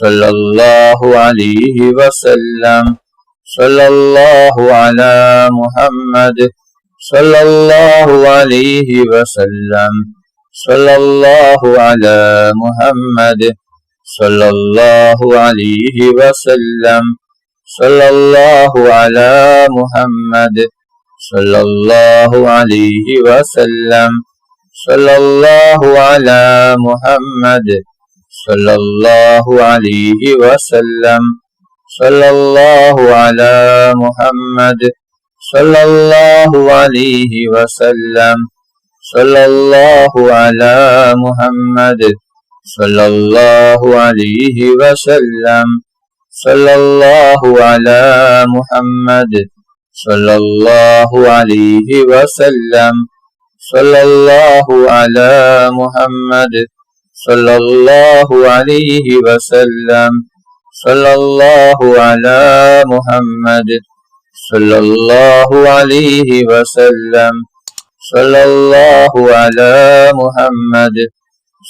صلى الله عليه وسلم. صلى الله على محمد صلى الله عليه وسلم. صلى الله على محمد صلى الله عليه وسلم. صلى الله على محمد صلى الله عليه وسلم. صلى الله على محمد صلى الله عليه وسلم. صلى الله على محمد صلى الله عليه وسلم. صلى الله على محمد صلى الله عليه وسلم. صلى الله على محمد صلى الله عليه وسلم. صلى الله على محمد صلى الله عليه وسلم. صلى الله على محمد صلى الله عليه وسلم. صلى الله على محمد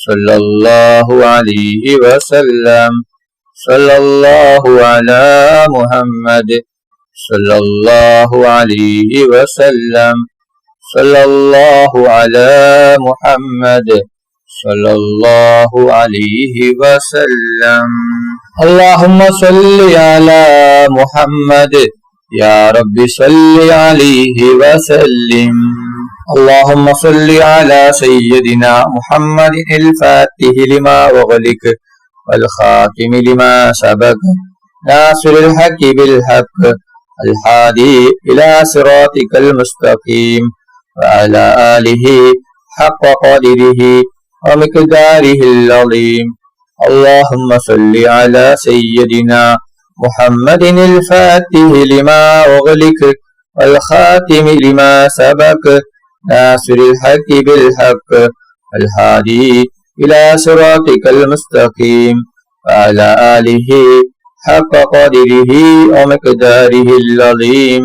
صلى الله عليه وسلم. صلى الله على محمد صلى الله عليه وسلم. صلى الله على محمد صلى الله عليه وسلم. اللهم صل على محمد يا رب صل عليه وسلم. اللهم صل على سيدنا محمد الفاتح لما أغلق والخاتم لما سبق ناصر الحق بالحق الهادي إلى صراطك المستقيم وعلى آله حق قدره ومقداره العظيم. اللهم صل على سيدنا محمد الفاتح لما أغلق والخاتم لما سبق ناصر الحق بالحق الهادي إلى صراطك المستقيم وعلى آله حق قدره ومقداره العظيم.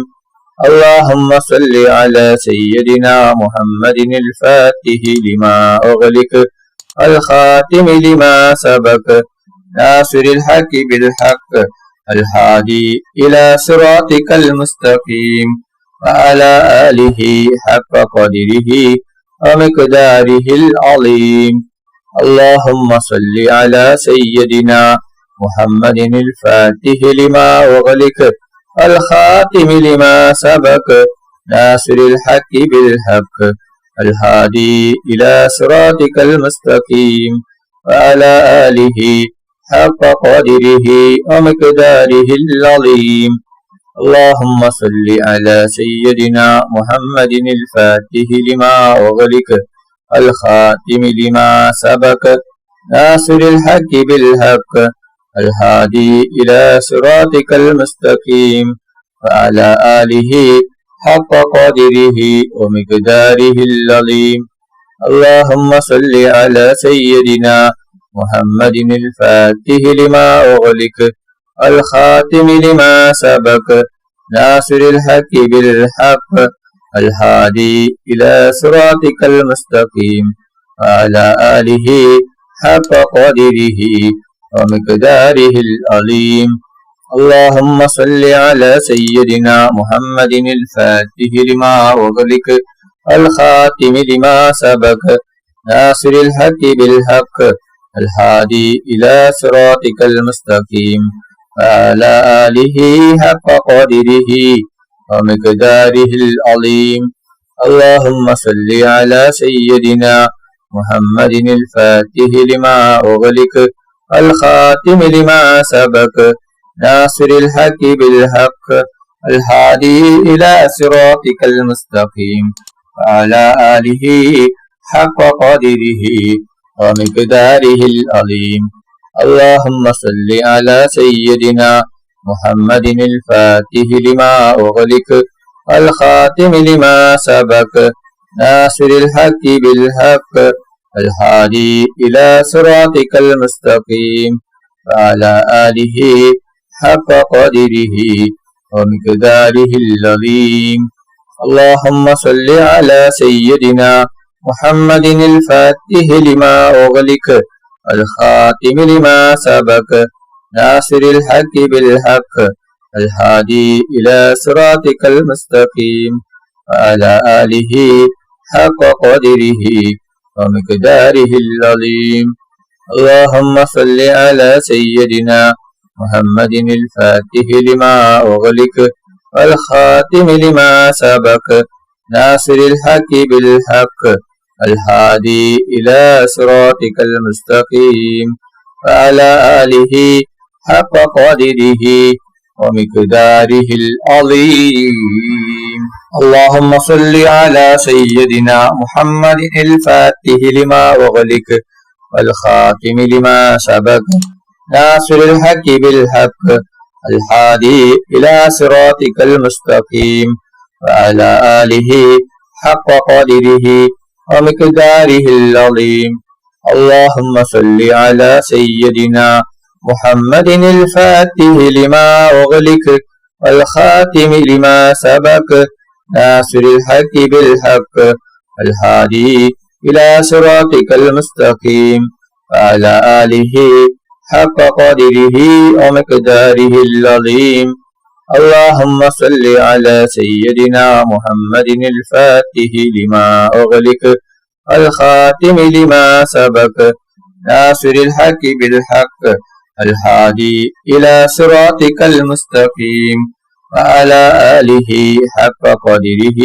اللهم صل على سيدنا محمد الفاتح لما أغلق الخاتم لما سبق ناصر الحق بالحق الهادي إلى صراطك المستقيم وعلى آله حق قدره ومقداره العظيم. اللهم صل على سيدنا محمد الفاتح لما أغلق الخاتم لما سبق ناصر الحق بالحق الهادي إلى صراطك المستقيم وعلى آله حق قدره ومقداره العظيم. اللهم صل على سيدنا محمد الفاتح لما أغلق الخاتم لما سبق ناصر الحق بالحق الهادي إلى صراطك المستقيم وعلى آله حق قدره ومقداره العظيم. اللهم صل على سيدنا محمد الفاتح لما أغلق الخاتم لما سبق ناصر الحق بالحق الهادي إلى صراطك المستقيم وعلى آله حق قدره ومقداره العظيم. اللهم صل على سيدنا محمد الفاتح لما أغلق الخاتم لما سبق ناصر الحق بالحق الهادي إلى صراطك المستقيم وعلى آله حق قدره ومقداره العظيم. اللهم صل على سيدنا محمد الفاتح لما أغلق الخاتم لما سبق ناصر الحق بالحق الهادي إلى صراطك المستقيم وعلى آله حق قدره ومقداره العظيم. اللهم صل على سيدنا محمد الفاتح لما أغلق الخاتم لما سبق ناصر الحق بالحق الهادي إلى صراطك المستقيم وعلى آله حق قدره ومقداره العظيم. اللهم صل على سيدنا محمد الفاتح لما أغلق الخاتم لما سبق ناصر الحق بالحق الهادي إلى صراطك المستقيم وعلى آله حق قدره ومقداره العظيم. اللهم صل على سيدنا محمد الفاتح لما أغلق والخاتم لما سبق ناصر الحق بالحق الهادي إلى صراطك المستقيم وعلى آله حق قدره ومقداره العظيم. اللهم صل على سيدنا محمد الفاتح لما أغلق والخاتم لما سبق ناصر الحق بالحق الهادي إلى صراطك المستقيم وعلى آله حق قدره ومقداره العظيم. اللهم صل على سيدنا محمد الفاتح لما أغلق والخاتم لما سبق ناصر الحق بالحق الهادي إلى صراطك المستقيم وعلى آله حق قدره ومقداره العظيم. اللهم صل على سيدنا محمد الفاتح لما أغلق الخاتم لما سبق ناصر الحق بالحق الهادي إلى صراطك المستقيم وعلى آله حق قدره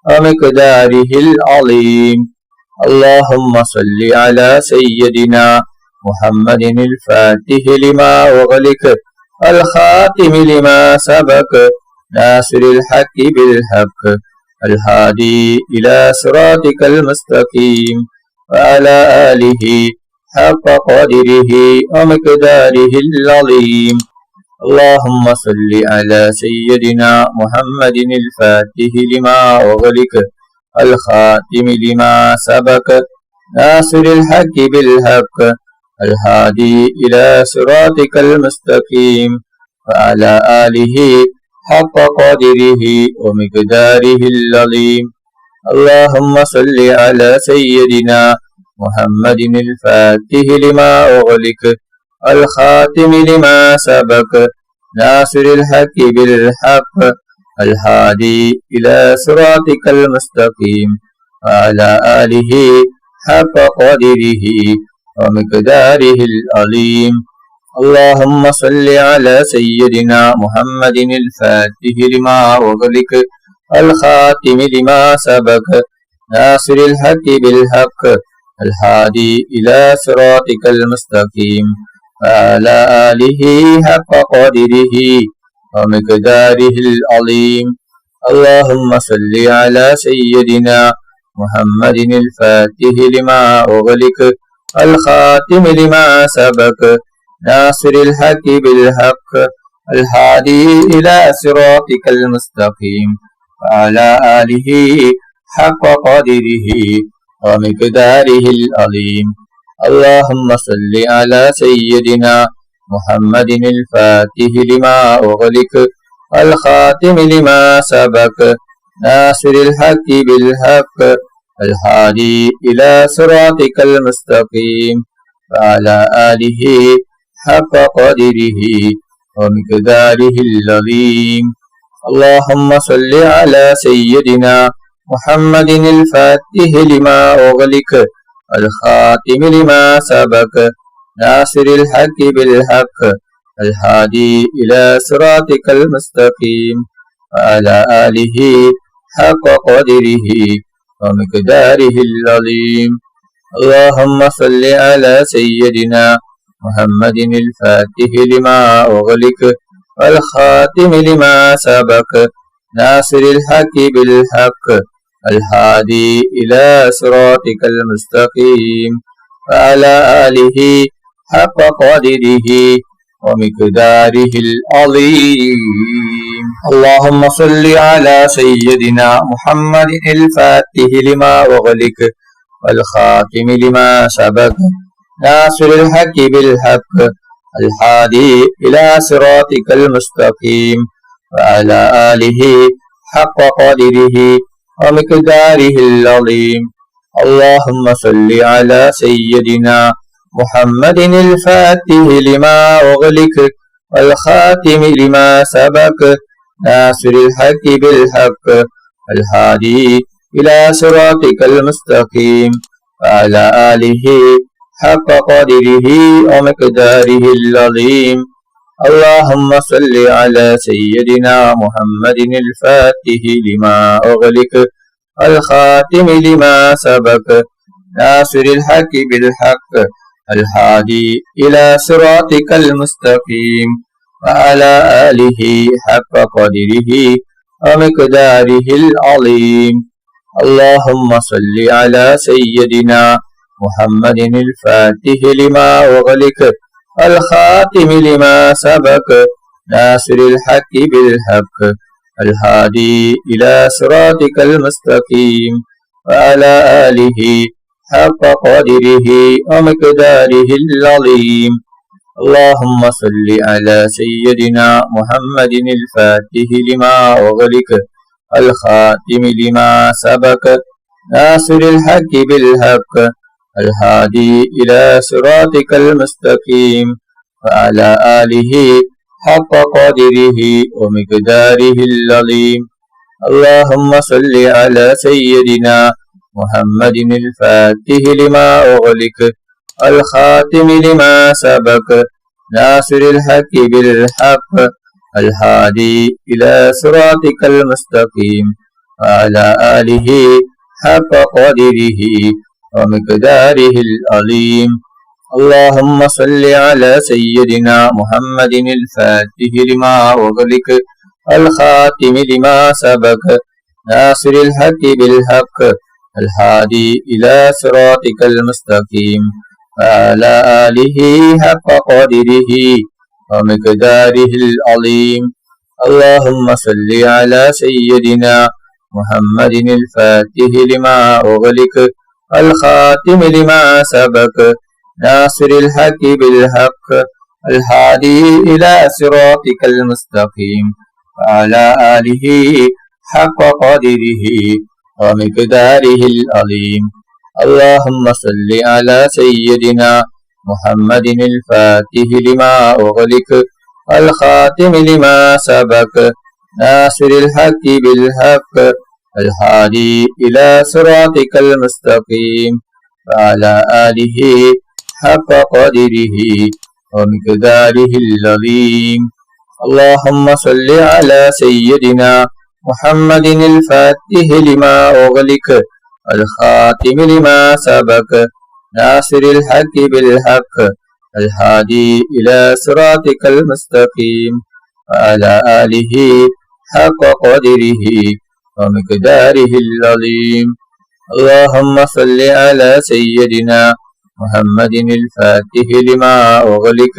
ومقداره العظيم. اللهم صل على سيدنا محمد الفاتح لما أغلق الخاتم لما سبق ناصر الحق بالحق الهادي إلى صراطك المستقيم وعلى آله حق قدره ومقداره العظيم. اللهم صل على سيدنا محمد الفاتح لما أغلق الخاتم لما سبق ناصر الحق بالحق الهادي إلى صراطك المستقيم وعلى آله حق قدره ومقداره العظيم. اللهم صل على سيدنا محمد الفاتح لما أغلق الخاتم لما سبق ناصر الحق بالحق الهادي إلى صراطك المستقيم وعلى آله حق قدره ومقداره العظيم. اللهم صل على سيدنا محمد الفاتح لما أغلق الخاتم لما سبق ناصر الحق بالحق الهادي إلى صراطك المستقيم وعلى آله حق قدره ومقداره العظيم. اللهم صل على سيدنا محمد الفاتح لما أغلق الخاتم لما سبق ناصر الحق بالحق الهادي إلى صراطك المستقيم وعلى آله حق قدره ومقداره العظيم. اللهم صل على سيدنا محمد الفاتح لما أغلق الخاتم لما سبق ناصر الحق بالحق الهادي إلى صراطك المستقيم وعلى آله حق قدره ومقداره العظيم. اللهم صل على سيدنا محمد الفاتح لما أغلق الخاتم لما سبق ناصر الحق بالحق الهادي إلى صراطك المستقيم وعلى آله حق قدره ومقداره العظيم. اللهم صل على سيدنا محمد الفاتح لما أغلق والخاتم لما سبق ناصر الحق بالحق الهادي إلى صراطك المستقيم وعلى آله حق قدره ومقداره العظيم. اللهم صل على سيدنا محمد الفاتح لما أغلق والخاتم لما سبق ناصر الحق بالحق الهادي إلى صراطك المستقيم وعلى آله حق قدره ومقداره العظيم. اللهم صل على سيدنا محمد الفاتح لما أغلق والخاتم لما سبق ناصر الحق بالحق الهادي إلى صراطك المستقيم وعلى آله حق قدره ومقداره العظيم. اللهم صل على سيدنا محمد الفاتح لما أغلق الخاتم لما سبق ناصر الحق بالحق الهادي إلى صراطك المستقيم وعلى آله حق قدره ومقداره العظيم. اللهم صل على سيدنا محمد الفاتح لما أغلق الخاتم لما سبق ناصر الحق بالحق الهادي إلى صراطك المستقيم وعلى آله حق قدره ومقداره العظيم. اللهم صل على سيدنا محمد الفاتح لما أغلق الخاتم لما سبق ناصر الحق بالحق الهادي إلى صراطك المستقيم وعلى آله حق قدره ومقداره العظيم. اللهم صل على سيدنا محمد الفاتح لما أغلق الخاتم لما سبق ناصر الحق بالحق الهادي إلى صراطك المستقيم وعلى آله حق قدره ومقداره العظيم. اللهم صل على سيدنا محمد الفاتح لما أغلق الخاتم لما سبق ناصر الحق بالحق الهادي إلى صراطك المستقيم وعلى آله حق قدره ومقداره العظيم. اللهم صل على سيدنا محمد الفاتح لما أغلق الخاتم لما سبق ناصر الحق بالحق الهادي إلى صراطك المستقيم وعلى آله حق قدره ومقداره العظيم. اللهم صل على سيدنا محمد الفاتح لما أغلق الخاتم لما سبق ناصر الحق بالحق الهادي إلى صراطك المستقيم وعلى آله حق قدره ومقداره العظيم. اللهم صل على سيدنا محمد الفاتح لما أغلق الخاتم لما سبق ناصر الحق بالحق الهادي إلى صراطك المستقيم وعلى آله حق قدره ومقداره العظيم. اللهم صل على سيدنا محمد الفاتح لما أغلق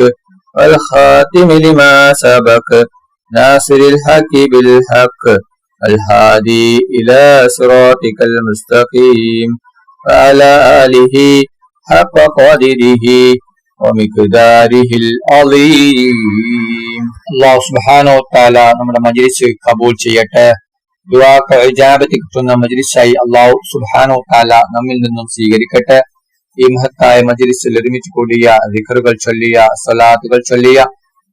الخاتم لما سبق ناصر الحق بالحق الهادي إلى صراطك المستقيم وعلى آله حق قدره ومقداره العظيم. അല്ലാഹു സുബ്ഹാനഹു വ തആല നമ്മുടെ മജ്‌ലിസ് കബൂൽ ചെയ്യട്ടെ. ദുആക്ക് ഇജാബത്ത് കിട്ടുന്ന മജ്‌ലിസായി അല്ലാഹു സുബ്ഹാനഹു വ തആല നമ്മിൽ നിന്നും സ്വീകരിക്കട്ടെ. ഈ മഹത്തായ മജ്‌ലിസിൽ ഒരുമിച്ച് കൂടിയ ദിക്റുകൾ ചൊല്ലിയ സ്വലാത്തുകൾ ചൊല്ലിയ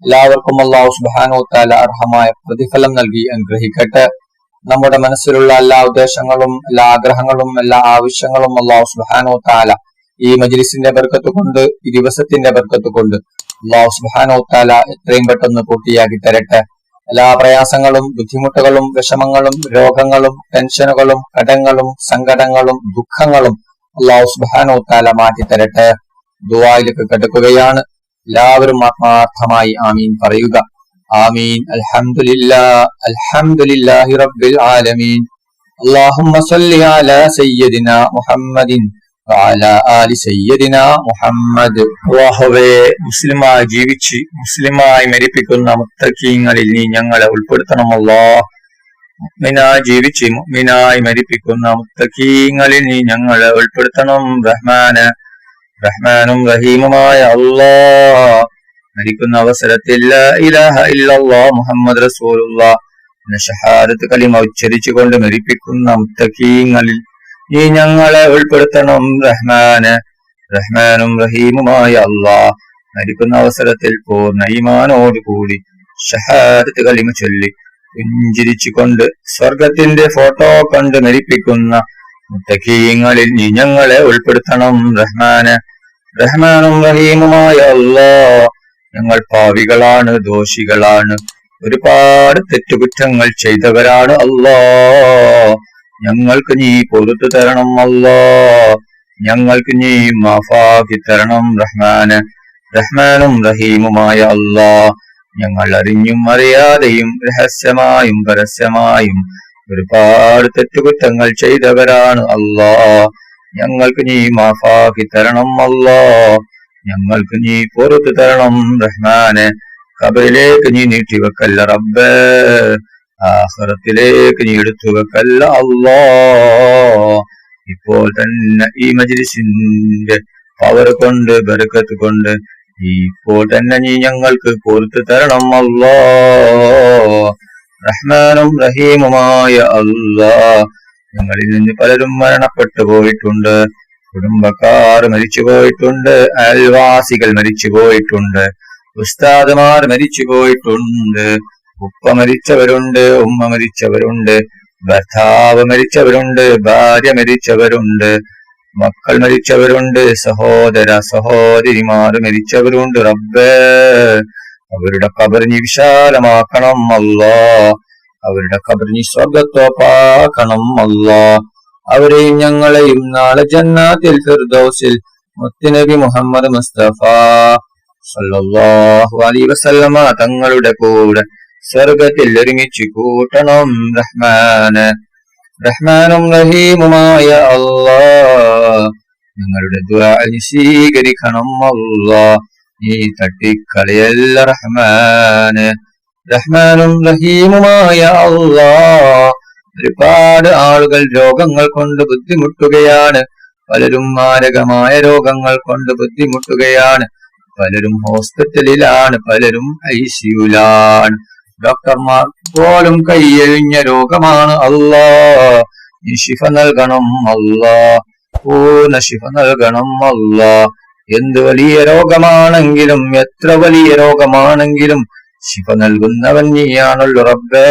എല്ലാവർക്കും അല്ലാഹു സുബ്ഹാനഹു വ തആല അർഹമായ പ്രതിഫലം നൽകി അനുഗ്രഹിക്കട്ടെ. നമ്മുടെ മനസ്സിലുള്ള എല്ലാ ഉദ്ദേശങ്ങളും എല്ലാ ആഗ്രഹങ്ങളും എല്ലാ ആവശ്യങ്ങളും അല്ലാഹു സുബ്ഹാനഹു വ തആല ഈ മജ്‌ലിസിന്റെ ബർക്കത്ത് കൊണ്ട് ഈ ദിവസത്തിന്റെ ബർക്കത്ത് കൊണ്ട് അല്ലാഹു സുബ്ഹാനഹു വ തആല എത്രയും പെട്ടെന്ന് പൂർത്തിയാക്കി തരട്ടെ. എല്ലാ പ്രയാസങ്ങളും ബുദ്ധിമുട്ടുകളും വിഷമങ്ങളും രോഗങ്ങളും ടെൻഷനുകളും കടങ്ങളും സങ്കടങ്ങളും ദുഃഖങ്ങളും അല്ലാഹു സുബ്ഹാനഹു വ തആല മാറ്റി തരട്ടെ. ദുആയിലേക്ക് കടക്കുകയാണ്. എല്ലാവരും ആത്മാർത്ഥമായി ആമീൻ പറയുക. ആമീൻ. അൽഹംദുലില്ലാഹി റബ്ബിൽ ആലമീൻ. അല്ലാഹുമ്മ സ്വല്ലി അലാ സയ്യിദിനാ മുഹമ്മദിൻ വഅലാ ആലി സയ്യിദിനാ മുഹമ്മദ്. അല്ലാഹുവേ, മുസ്ലിമായി ജീവിച്ച് മുസ്ലിമായി മരിപ്പിക്കുന്ന മുത്തഖീങ്ങളിൽ നീ ഞങ്ങളെ ഉൾപ്പെടുത്തണം. അല്ലാഹ്, മുഅ്മിനായി ജീവിച്ച് മുഅ്മിനായി മരിപ്പിക്കുന്ന മുത്തഖീങ്ങളിൽ നീ ഞങ്ങളെ ഉൾപ്പെടുത്തണം. റഹ്മാനും റഹീമുമായ അല്ലാഹ്, മരിക്കുന്ന അവസരത്തിൽ ലാ ഇലാഹ ഇല്ലല്ലാഹ് മുഹമ്മദ് റസൂലുള്ളാഹ് എന്ന ഷഹാദത്ത് കലിമ ഉച്ചരിച്ചുകൊണ്ട് മരിപ്പിക്കുന്ന മുത്തഖീങ്ങളിൽ നീ ഞങ്ങളെ ഉൾപ്പെടുത്തണം. റഹ്മാനും റഹീമുമായ അല്ലാഹ് മരിക്കുന്ന അവസരത്തിൽ പൂർണ്ണ ഈമാനോടുകൂടി ഷഹാദത്ത് കലിമ ചൊല്ലി പുഞ്ചിരിച്ചുകൊണ്ട് സ്വർഗത്തിന്റെ ഫോട്ടോ കണ്ട് മരിപ്പിക്കുന്ന മുത്തഖീങ്ങളിൽ നീ ഞങ്ങളെ ഉൾപ്പെടുത്തണം റഹ്മാന്. റഹ്മാനും റഹീമുമായ അല്ലാഹ് ഞങ്ങൾ പാവികളാണ്, ദോഷികളാണ്, ഒരുപാട് തെറ്റുകുറ്റങ്ങൾ ചെയ്തവരാണ് അല്ലാഹ്. ഞങ്ങൾക്ക് നീ പൊറുത്തു തരണം അല്ലാഹ്. ഞങ്ങൾക്ക് നീ മാഫാക്കി തരണം റഹ്മാന്. റഹ്മാനും റഹീമുമായ അല്ലാഹ് ഞങ്ങൾ അറിഞ്ഞും അറിയാതെയും രഹസ്യമായും പരസ്യമായും ഒരുപാട് തെറ്റുകുറ്റങ്ങൾ ചെയ്തവരാണ് അല്ലാഹ്. ഞങ്ങൾക്ക് നീ മാഫാക്കി തരണം അല്ലാഹ്. ഞങ്ങൾക്ക് നീ പൊറുത്തു തരണം റഹ്മാന്. ഖബറിലേക്ക് നീ നീട്ടിവെക്കല്ല റബ്ബേ, ആഖിറത്തിലേക്ക് നീ എടുത്തുവെക്കല്ല അല്ലാഹ്. ഇപ്പോൾ തന്നെ ഈ മജ്‌ലിസിന്റെ പവർ കൊണ്ട്, ബർക്കത്ത് കൊണ്ട് ഇപ്പോൾ തന്നെ നീ ഞങ്ങൾക്ക് പൊറുത്തു തരണം അല്ലാഹ്. റഹ്മാനും റഹീമുമായ അല്ലാഹ് ഞങ്ങളിൽ നിന്ന് പലരും മരണപ്പെട്ടു പോയിട്ടുണ്ട്. കുടുംബക്കാർ മരിച്ചു പോയിട്ടുണ്ട്, അയൽവാസികൾ മരിച്ചു പോയിട്ടുണ്ട്, ഉസ്താദുമാർ മരിച്ചു പോയിട്ടുണ്ട്, ഉപ്പ മരിച്ചവരുണ്ട്, ഉമ്മ മരിച്ചവരുണ്ട്, ഭർത്താവ് മരിച്ചവരുണ്ട്, ഭാര്യ മരിച്ചവരുണ്ട്, മക്കൾ മരിച്ചവരുണ്ട്, സഹോദര സഹോദരിമാർ മരിച്ചവരുണ്ട്. റബ്ബേ, അവരുടെ ഖബർ നീ വിശാലമാക്കണം അല്ലാഹ്. അവരുടെ ഖബർ നീ സ്വർഗ്ഗത്തോപ്പാക്കണം അല്ലാഹ്. അവരെയും ഞങ്ങളെയും നാളെ ജന്നാത്തിൽ ഫിർദൗസിൽ മുത്തുനബി മുഹമ്മദ് മുസ്തഫ സല്ലല്ലാഹു അലൈഹി വസല്ലമ തങ്ങളുടെ കൂടെ സ്വർഗ്ഗത്തിൽ ഒരുമിച്ച് കൂട്ടണം റഹ്മാന്. റഹ്മാനും റഹീമുമായ അല്ലാഹ് ഞങ്ങളുടെ ദുആ സ്വീകരിക്കണം അല്ലാഹ്. നീ തട്ടിക്കളയല്ല റഹ്മാന്. റഹ്മാനും റഹീമുമായ അല്ലാഹ് ഒരുപാട് ആളുകൾ രോഗങ്ങൾ കൊണ്ട് ബുദ്ധിമുട്ടുകയാണ്. പലരും മാരകമായ രോഗങ്ങൾ കൊണ്ട് ബുദ്ധിമുട്ടുകയാണ്. പലരും ഹോസ്പിറ്റലിലാണ്, പലരും ഐസിയുലാണ്. ഡോക്ടർമാർ പോലും കൈയൊഴിഞ്ഞ രോഗമാണ് അല്ലാഹ്. നീ ശിഫ നൽകണം അല്ലാഹ്, പൂർണ്ണ ശിഫ നൽകണം അല്ലാഹ്. എന്ത് വലിയ രോഗമാണെങ്കിലും, എത്ര വലിയ രോഗമാണെങ്കിലും ശിഫ നൽകുന്നവൻ നീയാണല്ലോ റബ്ബേ.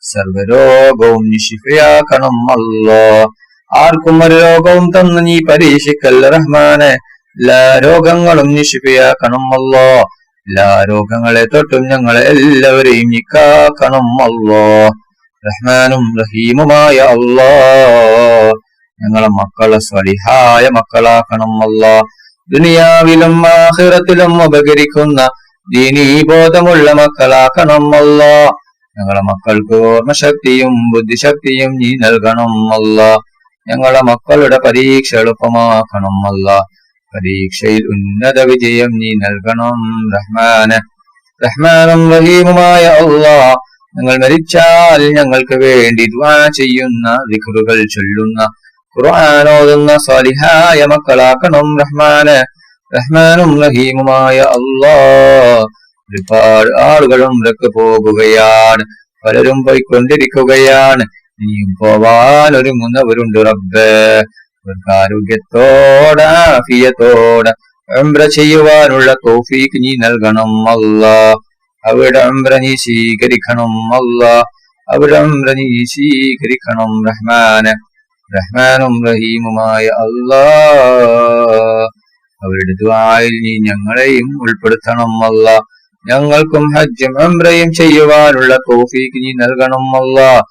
സർവരോഗവും നീ ശിഫയാക്കണം അല്ലാഹ്. ആർക്കും ഒരു രോഗവും തന്ന് നീ പരീക്ഷിക്കല്ല റഹ്മാനെ. എല്ലാ രോഗങ്ങളും നീ ശിഫയാക്കണം അല്ലാഹ്. എല്ലാ രോഗങ്ങളെ തൊട്ടും ഞങ്ങളെ എല്ലാവരെയും നീ കാക്കണം അല്ലാഹ്. റഹ്മാനും റഹീമുമായ അല്ലാഹ് ഞങ്ങളെ മക്കളെ സ്വലിഹായ മക്കളാക്കണം അല്ലാഹ്. ദുനിയാവിലും ആഖിറത്തിലും ഉപകരിക്കുന്ന ദീനീബോധമുള്ള മക്കളാക്കണം അല്ലാഹ്. ഞങ്ങളെ മക്കൾക്ക് ഓർമ്മശക്തിയും ബുദ്ധിശക്തിയും നീ നൽകണം അല്ലാഹ്. ഞങ്ങളെ മക്കളുടെ പരീക്ഷ എളുപ്പമാക്കണം അല്ലാഹ്. പരീക്ഷയിൽ ഉന്നത വിജയം നീ നൽകണം റഹ്മാന്. റഹ്മാനും റഹീമുമായ അല്ലാഹ് ഞങ്ങൾ മരിച്ചാൽ ഞങ്ങൾക്ക് വേണ്ടി ദുആ ചെയ്യുന്ന, ദിക്റുകൾ ചൊല്ലുന്ന, ഖുർആൻ ഓതുന്ന സ്വാലിഹായ മക്കളാക്കണം റഹ്മാന്. റഹ്മാനും റഹീമുമായ അല്ലാഹ് ഒരുപാട് ആളുകൾ ഉംറക്ക് പോകുകയാണ്, പലരും പോയിക്കൊണ്ടിരിക്കുകയാണ്. ഇനിയും പോവാൻ ഒരുങ്ങുന്നവരുണ്ട് റബ്ബേ. അവർക്ക് ആരോഗ്യത്തോടെ ആഫിയത്തോടെ ഉംറ ചെയ്യുവാനുള്ള തൗഫീഖ് നീ നൽകണം അല്ലാഹ്. അവിടെ ഉംറ നീ സ്വീകരിക്കണം അല്ലാഹ്. അവിടെ ഉംറ നീ സ്വീകരിക്കണം റഹ്മാന്. റഹ്മാനും റഹീമുമായ അല്ലാഹ് അവരുടെ ദുആയിൽ നീ ഞങ്ങളെയും ഉൾപ്പെടുത്തണം അല്ലാഹ്. ഞങ്ങൾക്കും ഹജ്ജും ഉംറയും ചെയ്യുവാനുള്ള തൗഫീഖ് നീ നൽകണം അല്ലാഹ്.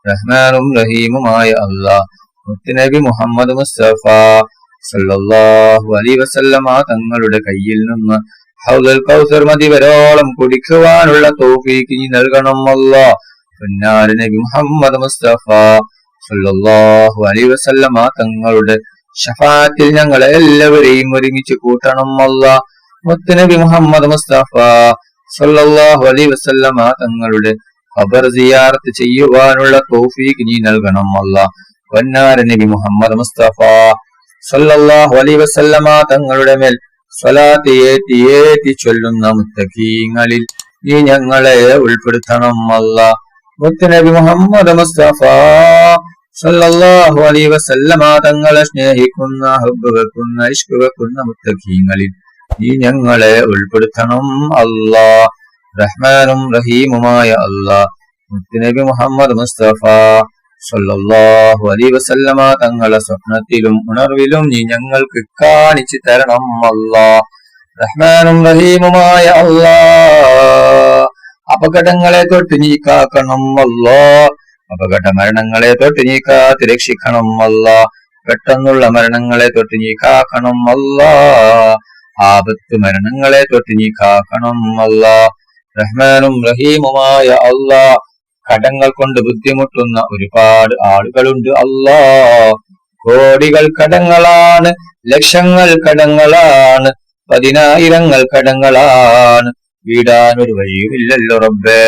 റഹ്മാനും റഹീമുമായ അല്ലാഹ് മുത്തുനബി മുഹമ്മദ് മുസ്തഫ സല്ലല്ലാഹു അലൈഹി വസല്ലമ തങ്ങളുടെ കയ്യിൽ നിന്ന് ഹൗദുൽ കൗസർ മദി വരോളം കുടിക്കുവാനുള്ള തൗഫീഖ് നീ നൽകണം അല്ലാഹ്. പുന്നാര നബി മുഹമ്മദ് മുസ്തഫ സല്ലല്ലാഹു അലൈഹി വസല്ലമ തങ്ങളുടെ ശഫാഅത്തിൽ ഞങ്ങളെ എല്ലാവരെയും ഒരുമിച്ച് കൂട്ടണം അല്ലാഹ്. മുത്തുനബി മുഹമ്മദ് മുസ്തഫ സല്ലല്ലാഹു അലൈഹി വസല്ലമ തങ്ങളുടെ ഖബർ സിയാറത്ത് ചെയ്യുവാനുള്ള തൗഫീഖ് നീ നൽകണം അല്ലാഹ്. വന്നാര നബി മുഹമ്മദ് മുസ്തഫ സല്ലല്ലാഹു അലൈഹി വസല്ലമ തങ്ങളുടെ മേൽ സ്വലാത്ത് ഏറ്റി ഏറ്റി ചൊല്ലുന്ന മുത്തഖീങ്ങളിൽ നീ ഞങ്ങളെ ഉൾപ്പെടുത്തണം അല്ലാഹ്. മുത്തുനബി മുഹമ്മദ് മുസ്തഫ സല്ലല്ലാഹു അലൈഹി വസല്ലമ തങ്ങളെ സ്നേഹിക്കുന്ന ഹബ്ബ് വെക്കുന്ന ഇഷ്ക് വെക്കുന്ന മുത്തഖീങ്ങളിൽ നീ ഞങ്ങളെ ഉൾപ്പെടുത്തണം അല്ലാ. റഹ്മാനും റഹീമുമായ അല്ലാ, മുത്തുനബി മുഹമ്മദ് മുസ്തഫ സല്ലല്ലാഹു അലൈഹി വസല്ലമ തങ്ങളെ സ്വപ്നത്തിലും ഉണർവിലും നീ ഞങ്ങൾക്ക് കാണിച്ചു തരണം അല്ലാ. റഹ്മാനും റഹീമുമായ അല്ലാ, അപകടങ്ങളെ തൊട്ട് നീ കാക്കണം അല്ലാ. അപകട മരണങ്ങളെ തൊട്ട് നീ കാത്ത് രക്ഷിക്കണം അല്ലാ. പെട്ടെന്നുള്ള മരണങ്ങളെ തൊട്ട് നീ കാക്കണം അല്ലാ. ആപത്ത് മരണങ്ങളെ തൊട്ട് നീ കാക്കണം അല്ലാ. റഹ്മാനും റഹീമുമായ അല്ലാ, കടങ്ങൾ കൊണ്ട് ബുദ്ധിമുട്ടുന്ന ഒരുപാട് ആളുകളുണ്ട് അല്ലാ. കോടികൾ കടങ്ങളാണ്, ലക്ഷങ്ങൾ കടങ്ങളാണ്, പതിനായിരങ്ങൾ കടങ്ങളാണ്. വീടാനൊരു വഴിയുമില്ലല്ലോ റബ്ബേ.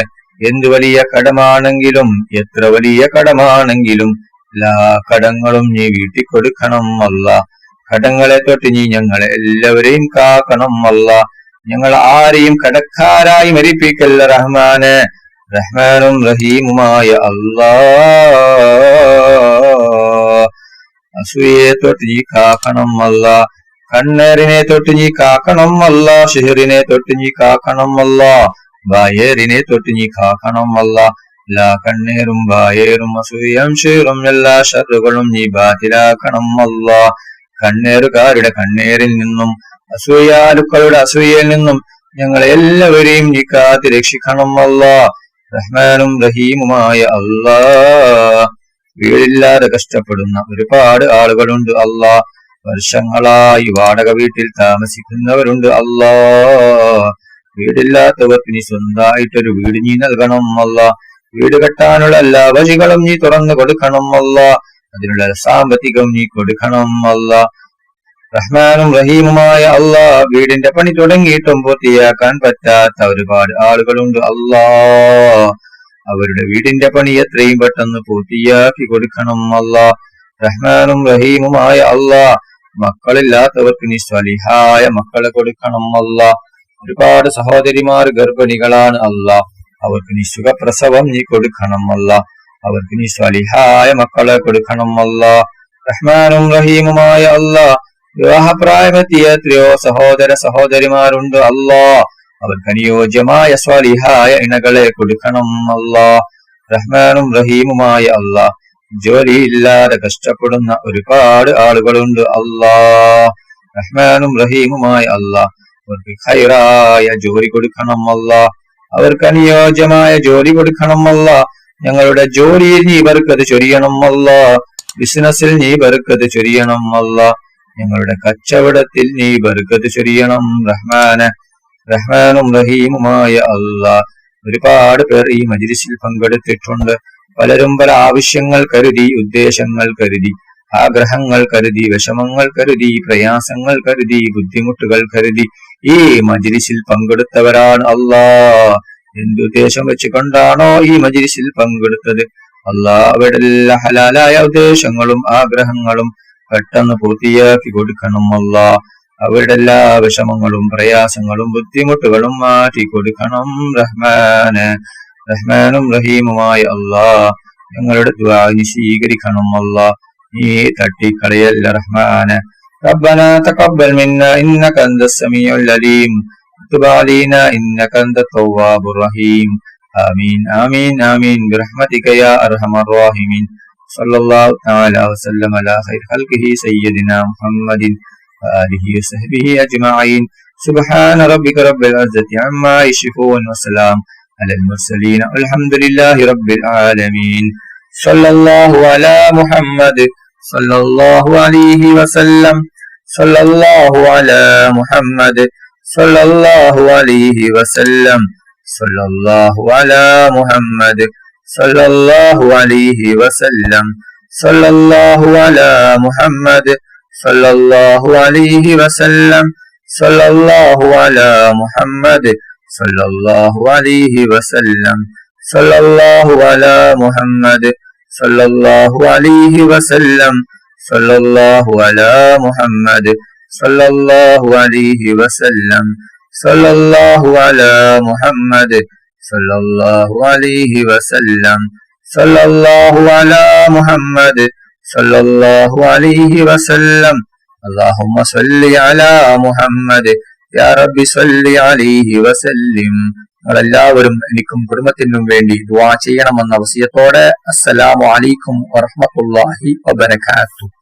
എന്ത് വലിയ കടമാണെങ്കിലും എത്ര വലിയ കടമാണെങ്കിലും എല്ലാ കടങ്ങളും നീ വീട്ടിക്കൊടുക്കണം അല്ലാ. കടങ്ങളെ തൊട്ട് നീ ഞങ്ങളെ എല്ലാവരെയും കാക്കണം അല്ലാ. ഞങ്ങൾ ആരെയും കടക്കാരായി മരിപ്പിക്കല്ല റഹ്മാനെ. റഹ്മാനും റഹീമുമായ അല്ലാ, അസൂയയെ തൊട്ട് നീ കാക്കണം അല്ലാ. കണ്ണേറിനെ തൊട്ട് നീ കാക്കണം അല്ലാ. ഷിഹറിനെ തൊട്ട് നീ കാക്കണം അല്ലാ. ബായേറിനെ തൊട്ട് നീ കാക്കണം അല്ലാ. എല്ലാ കണ്ണേറും ബായേറും അസൂയം ഷീറും എല്ലാ ഷറുകളും നീ ബാത്തിലാക്കണം അല്ലാ. കണ്ണേറുകാരുടെ കണ്ണേറിൽ നിന്നും അസൂയാലുക്കളുടെ അസൂയയിൽ നിന്നും ഞങ്ങളെ എല്ലാവരെയും നീ കാത്ത് രക്ഷിക്കണം അല്ലാ. റഹ്മാനും റഹീമുമായ അല്ലാ, വീടില്ലാതെ കഷ്ടപ്പെടുന്ന ഒരുപാട് ആളുകളുണ്ട് അല്ലാ. വർഷങ്ങളായി വാടക വീട്ടിൽ താമസിക്കുന്നവരുണ്ട് അല്ലാ. വീടില്ലാത്തവർക്ക് നീ സ്വന്തമായിട്ടൊരു വീട് നീ നൽകണം അല്ലാ. വീട് കെട്ടാനുള്ള എല്ലാ വഴികളും നീ തുറന്നു കൊടുക്കണം അല്ലാ. അതിനുള്ള സാമ്പത്തികം നീ കൊടുക്കണം അല്ലാ. റഹ്മാനും റഹീമുമായ അല്ലാ, വീടിന്റെ പണി തുടങ്ങിയിട്ടും പൂർത്തിയാക്കാൻ പറ്റാത്ത ഒരുപാട് ആളുകളുണ്ട് അല്ലാ. അവരുടെ വീടിന്റെ പണി എത്രയും പെട്ടെന്ന് പൂർത്തിയാക്കി കൊടുക്കണം അല്ലാ. റഹ്മാനും റഹീമുമായ അല്ലാ, മക്കളില്ലാത്തവർക്ക് നീ സ്വലിഹായ മക്കളെ കൊടുക്കണം അല്ലാ. ഒരുപാട് സഹോദരിമാർ ഗർഭിണികളാണ് അല്ലാ. അവർക്ക് നീ സുഖപ്രസവം നീ കൊടുക്കണം അല്ലാ. അവർക്ക് നീ സ്വലിഹായ മക്കളെ കൊടുക്കണം അല്ലാ. റഹ്മാനും റഹീമുമായ അല്ലാ, വിവാഹപ്രായമെത്തിയ എത്രയോ സഹോദര സഹോദരിമാരുണ്ട് അല്ലാ. അവർക്ക് അനുയോജ്യമായ സ്വലിഹായ ഇണകളെ കൊടുക്കണം അല്ലാ. റഹ്മാനും റഹീമുമായ അല്ലാ, ജോലിയില്ലാതെ കഷ്ടപ്പെടുന്ന ഒരുപാട് ആളുകളുണ്ട് അല്ലാ. റഹ്മാനും റഹീമുമായ അല്ലാ, അവർക്ക് ഖൈറായ ജോലി കൊടുക്കണം അല്ലാ. അവർക്ക് അനുയോജ്യമായ ജോലി കൊടുക്കണം അല്ലാ. ഞങ്ങളുടെ ജോലിയിൽ നീ ബർക്കത്ത് ചൊരിയണം അല്ലാ. ബിസിനസ്സിൽ നീ ബർക്കത്ത് ചൊരിയണം അല്ലാ. ഞങ്ങളുടെ കച്ചവടത്തിൽ നീ ബർക്കത്ത് ചൊരിയണം റഹ്മാനെ. റഹ്മാനും റഹീമുമായ അല്ലാ, ഒരുപാട് പേർ ഈ മജ്‌ലിസിൽ പങ്കെടുത്തിട്ടുണ്ട്. പലരും പല ആവശ്യങ്ങൾ കരുതി, ഉദ്ദേശങ്ങൾ കരുതി, ആഗ്രഹങ്ങൾ കരുതി, വിഷമങ്ങൾ കരുതി, പ്രയാസങ്ങൾ കരുതി, ബുദ്ധിമുട്ടുകൾ കരുതി ഈ മജ്‌ലിസിൽ പങ്കെടുത്തവരാണ് അല്ലാ. എന്തുദ്ദേശം വെച്ചുകൊണ്ടാണോ ഈ മജ്‌ലിസിൽ പങ്കെടുത്തത് അല്ലാ, അവരുടെ എല്ലാ ഹലാലായ ഉദ്ദേശങ്ങളും ആഗ്രഹങ്ങളും പെട്ടെന്ന് പൂർത്തിയാക്കി കൊടുക്കണം അല്ലാ. അവരുടെ എല്ലാ വിഷമങ്ങളും പ്രയാസങ്ങളും ബുദ്ധിമുട്ടുകളും മാറ്റി കൊടുക്കണം റഹ്മാനെ. റഹ്മാനും റഹീമുമായ അല്ലാ, ഞങ്ങളുടെ ദുആ നീ സ്വീകരിക്കണം അല്ലാ. നീ തട്ടിക്കളയല്ല റഹ്മാനെ. ربنا تقبل منا إنك أنت السميع العليم وتب علينا إنك أنت التواب الرحيم. آمين آمين آمين برحمتك يا أرحم الراحمين. صلى الله تعالى وسلم على خير خلقه سيدنا محمد وآله وصحبه أجمعين. سبحان ربك رب العزة عما يصفون وسلام على المرسلين والحمد لله رب العالمين. صلى الله على محمد صلى الله عليه وسلم. صلى الله على محمد صلى الله عليه وسلم. صلى الله على محمد صلى الله عليه وسلم. صلى الله على محمد صلى الله عليه وسلم. صلى الله على محمد صلى الله عليه وسلم. صلى الله على محمد صلى الله عليه وسلم. صلى الله على محمد صلى الله عليه وسلم. صلى الله على محمد صلى الله عليه وسلم. സല്ലല്ലാഹു അലാ മുഹമ്മദ് സല്ലല്ലാഹു അലൈഹി വസല്ലം. അല്ലാഹുമ്മ സ്വല്ലി അലാ മുഹമ്മദ് യാ റബ്ബി സ്വല്ലി അലൈഹി വസല്ലിം. നിങ്ങളെല്ലാവരും എനിക്കും കുടുംബത്തിനും വേണ്ടി ദുആ ചെയ്യണമെന്ന വസിയത്തോടെ അസ്സലാമു അലൈക്കും വറഹ്മത്തുള്ളാഹി വബറകാതുഹു.